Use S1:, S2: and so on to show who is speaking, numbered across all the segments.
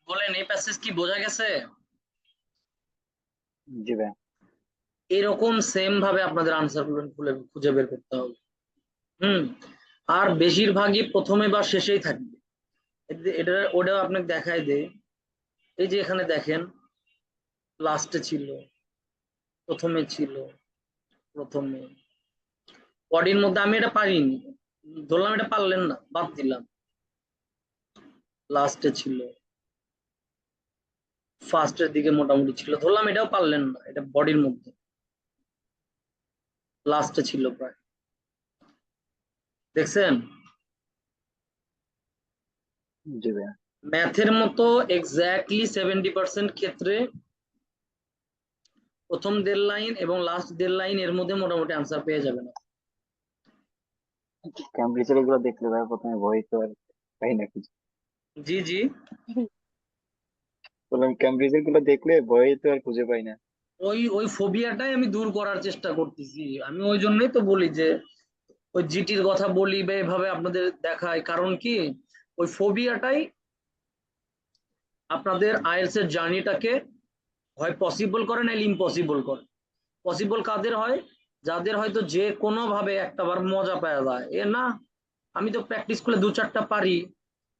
S1: বলেন, এই প্যাসেজ কি বোঝা গেছে?
S2: জি ভাই।
S1: এরকম সেম ভাবে আপনাদের আনসার গুলো খুলে খুঁজে বের করতে হবে। হুম। আর বেশিরভাগই প্রথমে বা শেষেই থাকবে। এটা ওটাও আপনাকে দেখাই দেয়। এই যে এখানে দেখেন, লাস্টে ছিল, প্রথমে ছিল, প্রথমে বডির মধ্যে আমি এটা পারিনি, ধরলাম এটা পারলেন না, বাদ দিলাম। লাস্টে ছিল, ফার্স্টের দিকে মোটামুটি ছিল, ধরলাম এটাও পারলেন না, এটা বডির মধ্যে লাস্টে ছিল প্রায়। দেখছেন?
S2: জি ভাই।
S1: ম্যাথের মতো এক্স্যাক্টলি 70% ক্ষেত্রে প্রথম দেড় লাইন এবং লাস্ট দেড় লাইন এর মধ্যে মোটামুটি আনসার পেয়ে যাবেন।
S2: ক্যামব্রিজের এগুলো দেখলে ভাই প্রথমে ভয় তো আর পাই না কিছু।
S1: জি জি।
S2: বললাম ক্যামব্রিজের গুলো দেখলে ভয় তো আর খুঁজে পাই না।
S1: ওই ওই ফোবিয়াটাই আমি দূর করার চেষ্টা করতেছি। আমি ওই জন্যই তো বলি যে ওই জিটির কথা বলি বা এভাবে আপনাদের দেখাই, কারণ কি ওই ফোবিয়াটাই আপনাদের আইএলটিএস এর জার্নিটাকে হয় পসিবল করে নাহলে ইম্পসিবল করে। পসিবল কাদের হয়? যাদের হয়তো যে কোনো ভাবে একটা বার মজা পাওয়া যায়, এ না আমি তো প্র্যাকটিস করলে দু চারটা পারি,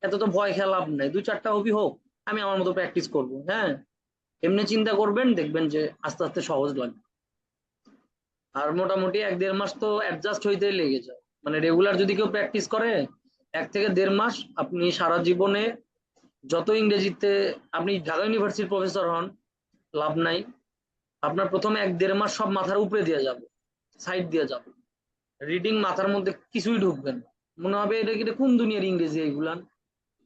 S1: এত তো ভয় খেলা লাভ নাই, দু চারটা হবি হোক, আমি আমার মতো প্র্যাকটিস করব। হ্যাঁ, এমনি চিন্তা করবেন, দেখবেন যে আস্তে আস্তে সহজ লাগবে। আর মোটামুটি এক দেড় মাস তো অ্যাডজাস্ট হইতেই লেগে যায়। মানে রেগুলার যদি কেউ প্র্যাকটিস করে, 1 থেকে দেড় মাস আপনি সারা জীবনে যত ইংরেজিতে আপনি ঢাকা ইউনিভার্সিটির প্রফেসর হন, লাভ নাই। আপনার প্রথম 1 দেড় মাস সব মাথার উপরে দিয়ে যাবে, সাইড দিয়ে যাবে, রিডিং মাথার মধ্যে কিছুই ঢুকবেন না। মনে হবে এটা কি, কোন দুনিয়ার ইংরেজি এগুলান,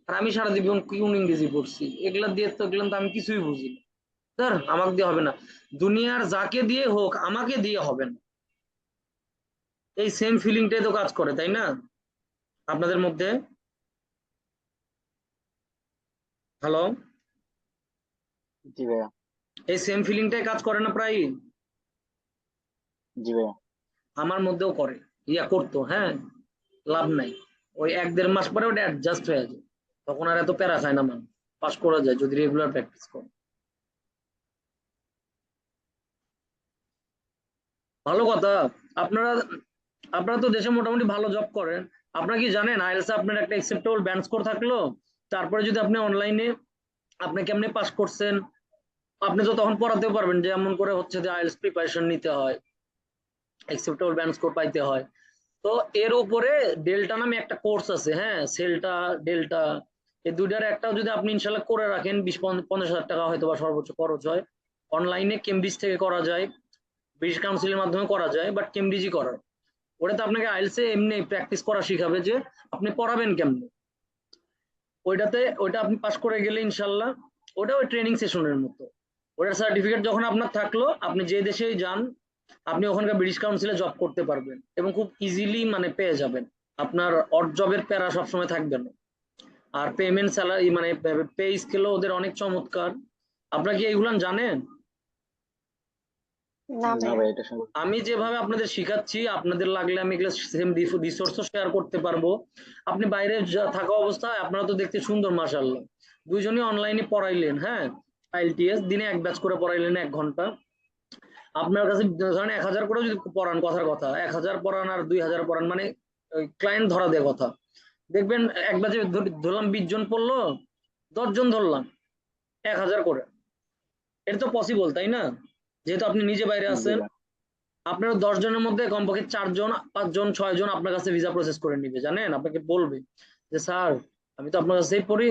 S1: আর আমি সারা জীবন কোন ইংরেজি পড়ছি, এগুলা দিয়ে তো এগুলান তো আমি কিছুই বুঝি না। স্যার আমাকে দিয়ে হবে না, দুনিয়ার যাকে দিয়ে হোক আমাকে দিয়ে হবে না। এই সেম ফিলিংটাই তো কাজ করে, তাই না আপনাদের মধ্যে? হ্যালো?
S2: জি ভাইয়া।
S1: এই সেম ফিলিংটাই কাজ করে না প্রায়?
S2: জি ভাইয়া।
S1: আমার মধ্যেও করে, ইয়া করতো। হ্যাঁ, লাভ নাই। ওই 1 দেড় মাস পরে ওটা অ্যাডজাস্ট হয়ে যায়, তখন আর এত প্যারা খায় না মানুষ, পাস করা যায় যদি রেগুলার প্র্যাকটিস করে। ভালো কথা। আপনারা আপনারা তো দেশে মোটামুটি ভালো জব করেন। আপনারা কি জানেন আইএলটিএস আপনার একটা অ্যাকসেপ্টেবল ব্যান্ড স্কোর থাকলো, তারপরে যদি আপনি অনলাইনে আপনি কেমনে পাস করছেন, আপনি তো তখন পড়াতেও পারবেন যে এমন করে হচ্ছে যে আইএলটিএস প্রিপারেশন নিতে হয়, অ্যাকসেপ্টেবল ব্যান্ড স্কোর পাইতে হয়। তো এর উপরে ডেল্টা নামে একটা কোর্স আছে, হ্যাঁ, সেলটা, ডেল্টা, এই দুইটার একটাও যদি আপনি ইনশাল্লাহ করে রাখেন, 20-50 হাজার টাকা হয়তো বা সর্বোচ্চ খরচ হয়। অনলাইনে কেমব্রিজ থেকে করা যায়, ব্রিটিশ কাউন্সিলের মাধ্যমে করা যায়, বাট কেমব্রিজই করার। ওটাতে আপনাকে আইএলটিএস এমনি প্র্যাকটিস করা শিখাবে যে আপনি পড়াবেন কেমনে। ওইটা আপনি পাস করে গেলে ইনশাল্লাহ, ওটা ওই ট্রেনিং সেশনের মতো। ওটার সার্টিফিকেট যখন আপনার থাকলো, আপনি যে দেশেই যান, আপনি ওখানকার ব্রিটিশ কাউন্সিলে জব করতে পারবেন এবং খুব ইজিলি মানে পেয়ে যাবেন। আপনার অড জবের প্যারা সবসময় থাকবে না। আর পেমেন্ট স্যালারি মানে পে স্কেলও ওদের অনেক চমৎকার। আপনারা কি এইগুলান জানেন?
S3: না
S2: না
S3: ভাইয়া।
S2: ভাই, এটা সম্ভব।
S1: আমি যেভাবে আপনাদের শিখাচ্ছি, আপনাদের লাগলে আমি এগুলো সেম রিসোর্সও শেয়ার করতে পারবো। আপনি বাইরে থাকা অবস্থায় আপনারা তো দেখতে সুন্দর মাশাআল্লাহ, দুইজনই অনলাইনে পড়াইলেন, হ্যাঁ, আইএলটিএস দিনে এক ব্যাচ করে পড়াইলেন 1 ঘন্টা। আপনার কাছে ধরেন 1,000 করেও যদি পড়ান, কথার কথা 1,000 পড়ান আর 2,000 পড়ান, মানে ক্লায়েন্ট ধরা দেয় কথা, দেখবেন এক ব্যাচে ধরলাম 20 জন পড়লো, 10 জন ধরলাম, 1,000 করে। এটা তো পসিবল, তাই না? যেহেতু আপনি নিজে বাইরে
S2: জি
S1: আছেন,
S2: ভাই।
S1: আপনার 10 জনের মধ্যে কমপক্ষে 4 জন, 5 জন, 6 জন আপনার কাছে ভিসা প্রসেস করে নিবে, জানেন? আপনাকে বলবে যে স্যার আমি তো আপনার কাছেই পড়ি,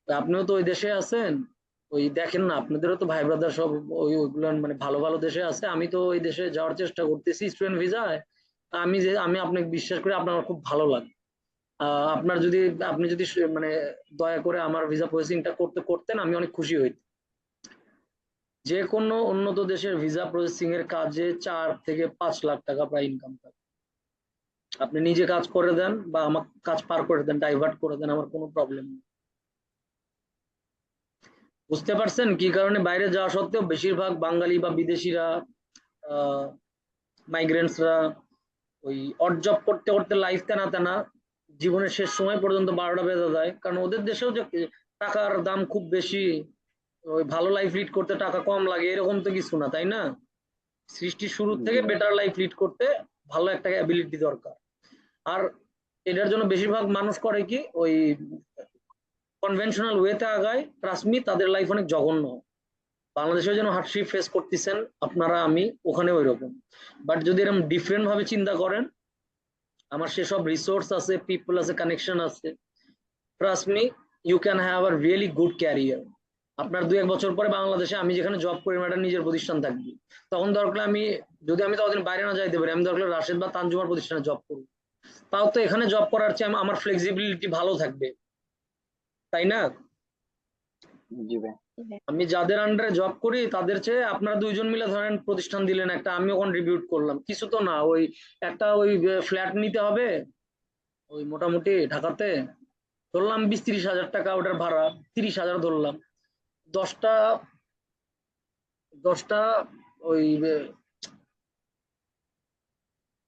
S1: আপনিও তো ওই দেশে আছেন, ওই দেখেন না আপনাদেরও তো ভাই ব্রাদার সব ওইগুলো মানে ভালো ভালো দেশে আছে, আমি তো ওই দেশে যাওয়ার চেষ্টা করতেছি স্টুডেন্ট ভিসায়। আমি আপনাকে বিশ্বাস করি, আপনার খুব ভালো লাগে। আপনার যদি আপনি যদি মানে দয়া করে আমার ভিসা প্রসেসিংটা করতেন, আমি অনেক খুশি হইতাম। যে কোনো উন্নত দেশের ভিসা প্রসেসিং এর কাজে 4 থেকে 5 লাখ টাকা প্রায় ইনকাম থাকে। আপনি নিজে কাজ করে দেন বা আমার কাজ পার করে দেন, ডাইভার্ট করে দেন, আমার কোনো প্রবলেম নেই। বুঝতে পারছেন কি কারণে বাইরে যাওয়া সত্ত্বেও বেশিরভাগ বাঙালি বা বিদেশিরা, মাইগ্রেন্টসরা ওই অড জব করতে করতে লাইফ তেনা তেনা জীবনের শেষ সময় পর্যন্ত 12টা বেজে যায়, কারণ ওদের দেশেও যে টাকার দাম খুব বেশি, ওই ভালো লাইফ লিড করতে টাকা কম লাগে এরকম তো কিছু না, তাই না? সৃষ্টির শুরু
S2: জি
S1: থেকে
S2: ভাই।
S1: বেটার লাইফ লিড করতে ভালো একটা অ্যাবিলিটি দরকার। আর এটার জন্য বেশিরভাগ মানুষ করে কি, ওই কনভেনশনাল ওয়েতে আগায়, ট্রাস্ট মি তাদের লাইফ অনেক জঘন্য হয়। বাংলাদেশেও যেন হার্ডশিপ ফেস করতেছেন আপনারা, আমি ওখানে ওই রকম। বাট যদি এরকম ডিফারেন্ট ভাবে চিন্তা করেন, আমার সেসব রিসোর্স আছে, পিপল আছে, কানেকশন আছে, trust me, you can have a really good career. আপনার 2-1 বছর পরে বাংলাদেশে আমি যেখানে জব করি, আমার একটা নিজের প্রতিষ্ঠান থাকবে, তখন দরকার আমি, যদি আমি ততদিন বাইরে না যাইতে পারি, আমি দরকার রাশেদ বা তানজুমার প্রতিষ্ঠানে জব করবো। তাও তো এখানে জব করার চেয়ে আমার ফ্লেক্সিবিলিটি ভালো থাকবে, তাই না?
S2: জি ভাই।
S1: আমি যাদের আন্ডারে জব করি তাদের চেয়ে আপনারা দুইজন মিলে ধরেন প্রতিষ্ঠান দিলেন একটা, আমিও কন্ট্রিবিউট করলাম, কিছু তো না, ওই একটা ওই ফ্ল্যাট নিতে হবে ওই মোটামুটি ঢাকাতে, ধরলাম 20-30 হাজার টাকা ওটার ভাড়া, 30,000 ধরলাম, 10টা 10টা ওই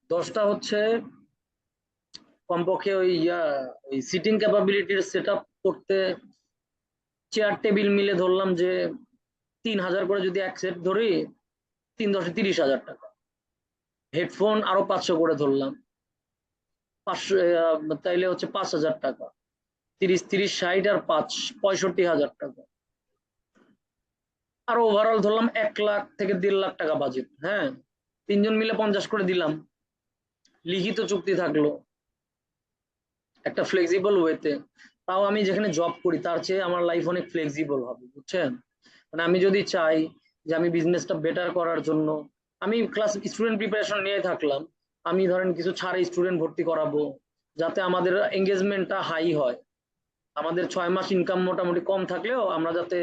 S1: 10টা হচ্ছে কমপক্ষে ওই ওই সিটিং ক্যাপাবিলিটির সেট আপ করতে, চেয়ার টেবিল মিলে ধরলাম যে 3,000 করে, যদি এক সেট ধরি 3 × 10 = 30,000 টাকা, হেডফোন আরো 500 করে ধরলাম, 500, তাইলে হচ্ছে 5,000 টাকা, 30-30-60 আর 5 65,000 টাকা, আর ওভারঅল ধরলাম 1 লাখ থেকে 1.5 লাখ টাকা বাজেট। হ্যাঁ, তিনজন মিলে 50 করে দিলাম, লিখিত চুক্তি থাকলো একটা ফ্লেক্সিবল ওয়েতে। তাও আমি যেখানে জব করি তার চেয়ে আমার লাইফ অনেক ফ্লেক্সিবল হবে, বুঝছেন? মানে আমি যদি চাই যে আমি বিজনেসটা বেটার করার জন্য, আমি ক্লাস স্টুডেন্ট প্রিপারেশন নিয়ে থাকলাম, আমি ধরেন কিছু ছাড়ে স্টুডেন্ট ভর্তি করাবো, যাতে আমাদের এঙ্গেজমেন্টটা হাই হয়, আমাদের 6 মাস ইনকাম মোটামুটি কম থাকলেও আমরা যাতে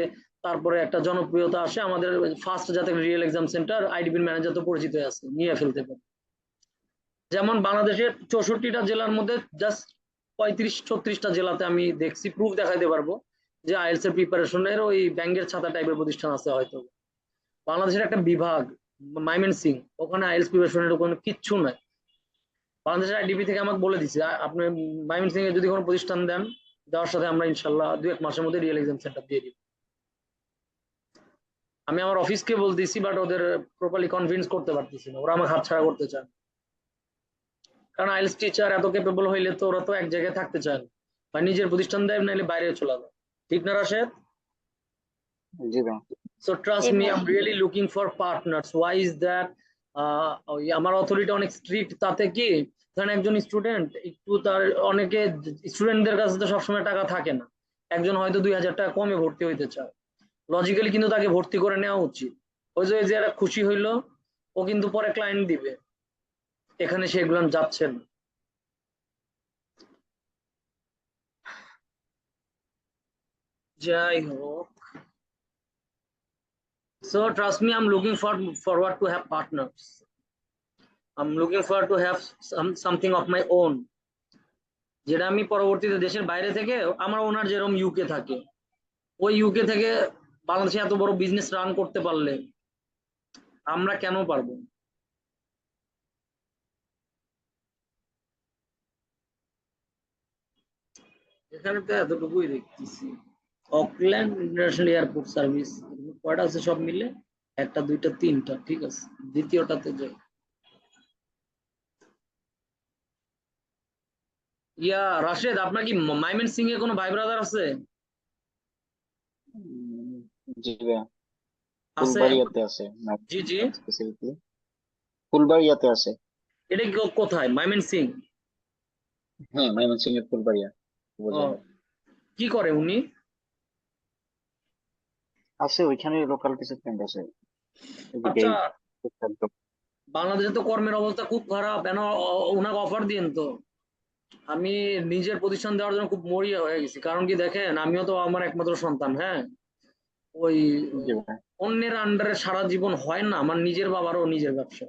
S1: তারপরে একটা জনপ্রিয়তা আসে, আমাদের ফার্স্ট যাতে রিয়েল এক্সাম সেন্টার আইডিপির ম্যানেজার তো পরিচিত আছে, নিয়ে ফেলতে পারে। যেমন বাংলাদেশের 64টা জেলার মধ্যে জাস্ট 35-36টা জেলাতে আমি দেখছি, প্রুফ দেখাইতে পারবো যে আইএলস এর প্রিপারেশনের ওই ব্যাংকের ছাতা টাইপের প্রতিষ্ঠান আছে হয়তো। বাংলাদেশের একটা বিভাগ মাইমেনসিং, ওখানে আইএলস প্রিপারেশনের কোনো কিচ্ছু নাই। বাংলাদেশের আইডিপি থেকে আমাকে বলে দিচ্ছে, আপনি মাইমেনসিং এ যদি কোনো প্রতিষ্ঠান দেন, দেওয়ার সাথে আমরা ইনশাল্লাহ 2-1 মাসের মধ্যে রিয়েল এক্সাম সেন্টার দিয়ে দিব। আমি আমার অফিসকে বলতেছি, বাট ওদের প্রপারলি কনভিন্স করতে পারতেছি না, ওরা আমাকে হাতছাড়া করতে চায়। কারণ আইএলস টিচার এত ক্যাপেবল হইলে তো ওরা তো এক জায়গায় থাকতে চায় না, বা নিজের প্রতিষ্ঠান দেয়, নাহলে বাইরে চলে যায়, ঠিক না রাশেদ?
S2: জি ভাই।
S1: সো ট্রাস্ট
S3: জি
S1: মি,
S3: ভাই।
S1: I am really looking for partners. Why is that? আমার অথরিটি অনেক স্ট্রিক্ট, তাতে কি ধরেন একজন স্টুডেন্ট একটু তার, অনেকে স্টুডেন্টদের কাছে তো সবসময় টাকা থাকে না, একজন হয়তো 2,000 টাকা কমে ভর্তি হইতে চায়, লজিক্যালি কিন্তু তাকে ভর্তি করে নেওয়া উচিত। ওই যে একটা খুশি হইলো, ও কিন্তু পরে ক্লায়েন্ট দিবে, এখানে সেগুলো যাচ্ছে না। যাই হোক, so trust me, I'm looking forward to have partners. I'm looking forward to have something of my own, যেটা আমি পরবর্তীতে দেশের বাইরে থেকে, আমার ওনার যেরকম ইউকে থাকে, ওই ইউকে থেকে বাংলাদেশে এত বড় বিজনেস রান করতে পারলে আমরা কেন পারবো না? এখানে তো এতটুকুই দেখতেছি, অকল্যান্ড ইন্টারন্যাশনাল এয়ারপোর্ট সার্ভিস, কয়টা আছে সব মিলে? 1টা 2টা 3টা, ঠিক আছে, দ্বিতীয়টাতে যাই। রাশেদ, আপনার কি মাইমেন সিং এ কোনো ভাই ব্রাদার আছে?
S2: উম, জি ভাই।
S1: আছে?
S2: ফুলবাড়িয়াতে আছে।
S1: জি জি।
S2: স্পেসিফিকলি ফুলবাড়িয়াতে আছে।
S1: এটা কি কোথায় মাইমেন সিং?
S2: হ্যাঁ, ময়মনসিংহ এর ফুলবাড়িয়া
S1: ও,
S2: উপজেলা।
S1: কি করে উনি?
S2: আছে, ওইখানে লোকাল কিছু ফ্রেন্ড আছে
S1: আচ্ছা,
S2: এদিকেই। টুকটাক।
S1: বাংলাদেশে তো কর্মের অবস্থা খুব খারাপ, কেন ওনাকে অফার দিন তো। আমি নিজের প্রতিষ্ঠান দেওয়ার জন্য খুব মরিয়া হয়ে গেছি, কারণ কি দেখেন, আমিও তো আমার একমাত্র সন্তান। হ্যাঁ, ওই
S2: জি ভাই।
S1: অন্যের আন্ডারে সারা জীবন হয় না, আমার নিজের বাবারও নিজের ব্যবসা,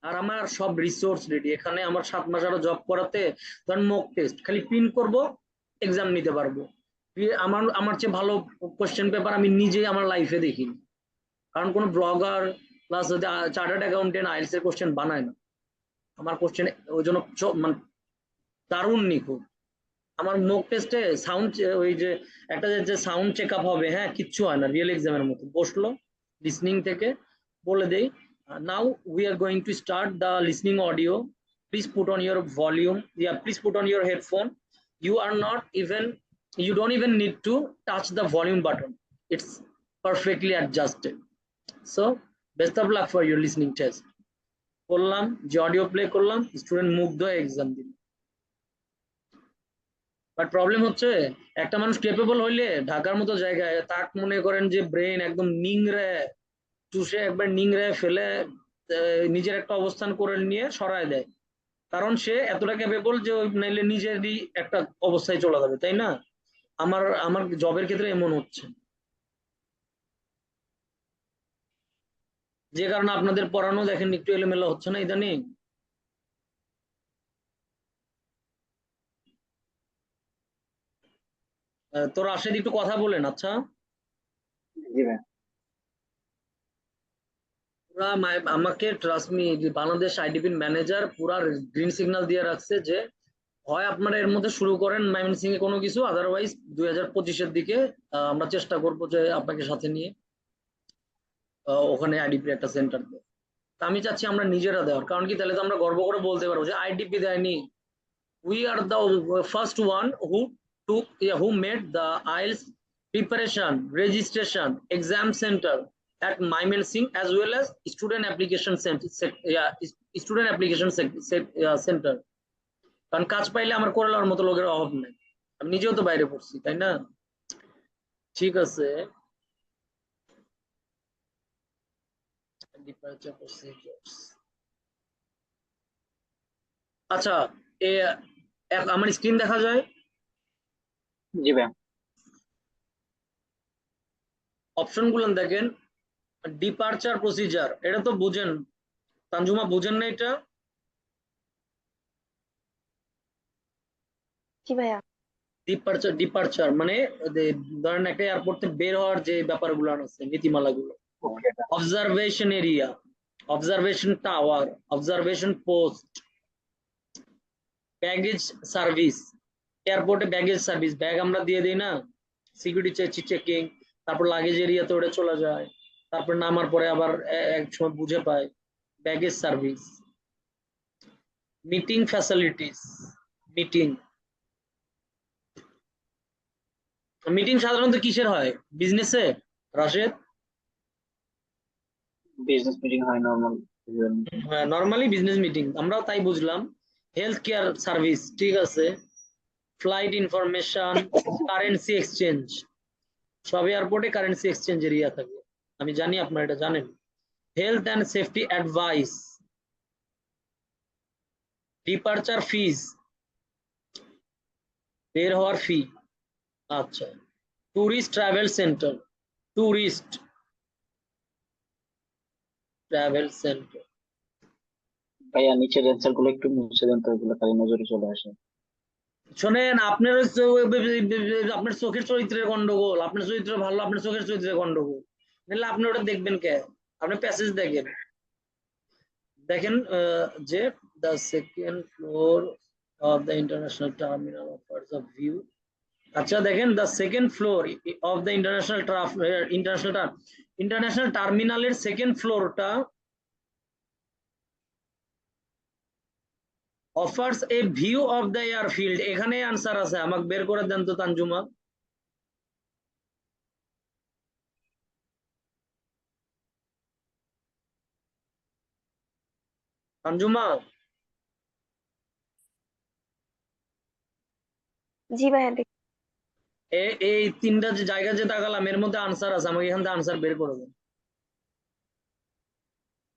S1: আর আমার সব রিসোর্স রেডি। এখানে আমার 7 মাস আরো জব করাতে, ধরেন মক টেস্ট খালি প্রিন্ট করব, এক্সাম নিতে পারবো। আমার আমার চেয়ে ভালো কোশ্চেন পেপার আমি নিজে আমার লাইফে দেখিনি, কারণ কোনো blogger plus chartered accountant IELTS এর কোশ্চেন বানায় না। আমার কোশ্চেন ওই জন্য মানে দারুণ নিখুঁত। আমার মক টেস্টে সাউন্ড ওই যে একটা যে সাউন্ড চেক আপ হবে, হ্যাঁ কিচ্ছু হয় না, রিয়েল এক্সামের মতো বসলো লিসনিং থেকে বলে দেই, now we are going to start the listening audio, please put on your volume, please put on your headphone, you are not even, you don't even need to touch the volume button, it's perfectly adjusted. So best of luck for your listening test. করলাম যে audio play করলাম, student মুগ্ধ হয়ে exam দিল। But problem হচ্ছে একটা মানুষ capable হইলে ঢাকার মতো জায়গায় তাক মনে করেন যে ব্রেন একদম নিংড়ে চুষে একবার নিংড়ে ফেলে নিজের একটা অবস্থান করে নিয়ে সরায় দেয়, কারণ সে এতটা ক্যাপেবল যে নাইলে নিজেরই একটা অবস্থায় চলে যাবে, তাই না? আমার আমার জবের ক্ষেত্রে এমন হচ্ছে, যে কারণে আপনাদের পড়ানো দেখেন একটু এলোমেলো হচ্ছে না ইদানিং। তো রাশেদ একটু কথা বলেন। আচ্ছা,
S2: জি ভাই।
S1: পুরা আমাকে ট্রাস্ট মি, বাংলাদেশ আইডিপির ম্যানেজার পুরা গ্রিন সিগন্যাল দিয়ে রাখছে যে হয় আপনারা এর মধ্যে শুরু করেন ময়মনসিংহে কোনো কিছু, আদারওয়াইজ 2025-এর দিকে আমরা চেষ্টা করবো যে আপনাকে সাথে নিয়ে ওখানে আইডিপি একটা সেন্টার দেয়। আমি চাচ্ছি আমরা নিজেরা দেওয়ার, কারণ কি তাহলে তো আমরা গর্ব করে বলতে পারবো যে আইডিপি দেয়নি, we are the first one who took, yeah, who made the IELTS preparation registration exam center at Mymensingh, as well as student application center, yeah, student application center, কারণ কাজ পাইলে আমার করে নেওয়ার মতো লোকের অভাব নেই, আমি নিজেও তো বাইরে পড়ছি, তাই না? ঠিক আছে, departure procedures, আচ্ছা, এ আমার স্ক্রিন দেখা যায়?
S2: জি ভাই।
S1: অপশন গুলো দেখেন, ডিপারচার প্রসিজার, এটা তো বুঝেন, তানজুমা বুঝেন না এটা?
S3: জি ভাইয়া।
S1: ডিপারচার ডিপারচার মানে ধরেন একটা এয়ারপোর্ট থেকে বের হওয়ার যে ব্যাপারগুলো আছে, নীতিমালাগুলো,
S2: okay.
S1: Observation area, observation tower, observation post, baggage service, এয়ারপোর্টে ব্যাগেজ সার্ভিস, ব্যাগ আমরা দিয়ে দিই না, সিকিউরিটি চেকিং, তারপর লাগেজ এরিয়াতে ওটা চলে যায়, তারপর নামার পরে আবার এক সময় বুঝে পায়, baggage service, meeting facilities, meeting, meeting সাধারণত কিসের হয়, বিজনেসে রাশেদ?
S2: বিজনেস মিটিং হয় নর্মাল।
S1: হ্যাঁ, নর্মালি বিজনেস মিটিং, আমরাও তাই বুঝলাম। হেলথ কেয়ার সার্ভিস, ঠিক আছে, ফ্লাইট ইনফরমেশন, কারেন্সি এক্সচেঞ্জ, সব এয়ারপোর্টে কারেন্সি এক্সচেঞ্জ এরিয়া থাকে, আমি জানি আপনারা এটা জানেন। Health and safety advice, departure fees, বের হওয়ার ফি, আচ্ছা, tourist travel centre, tourist travel centre,
S2: ভাইয়া নিচের অ্যান্সার গুলো একটু মুছে দেন তো, এগুলো খালি নজরে চলে আসে।
S1: শোনেন, আপনার চোখের চরিত্রের গন্ডগোল, আপনার চরিত্র ভালো, আপনার চোখের চরিত্রের গন্ডগোল, নাহলে আপনি ওটা দেখবেন কে? আপনি প্যাসেজ দেখেন, দেখেন যে the second floor of the international terminal offers of view, আচ্ছা দেখেন the second floor of the international টার্মিনালের সেকেন্ড ফ্লোরটা offers a view of the airfield, এখানে আনসার আছে, আমাকে বের করে দেন তো তানজুমা। তানজুমা,
S3: জি ভাইয়া,
S1: এই তিনটা যে জায়গা যে তাকালাম এর মধ্যে আনসার আছে, আমাকে এখান থেকে আনসার বের করে দেন।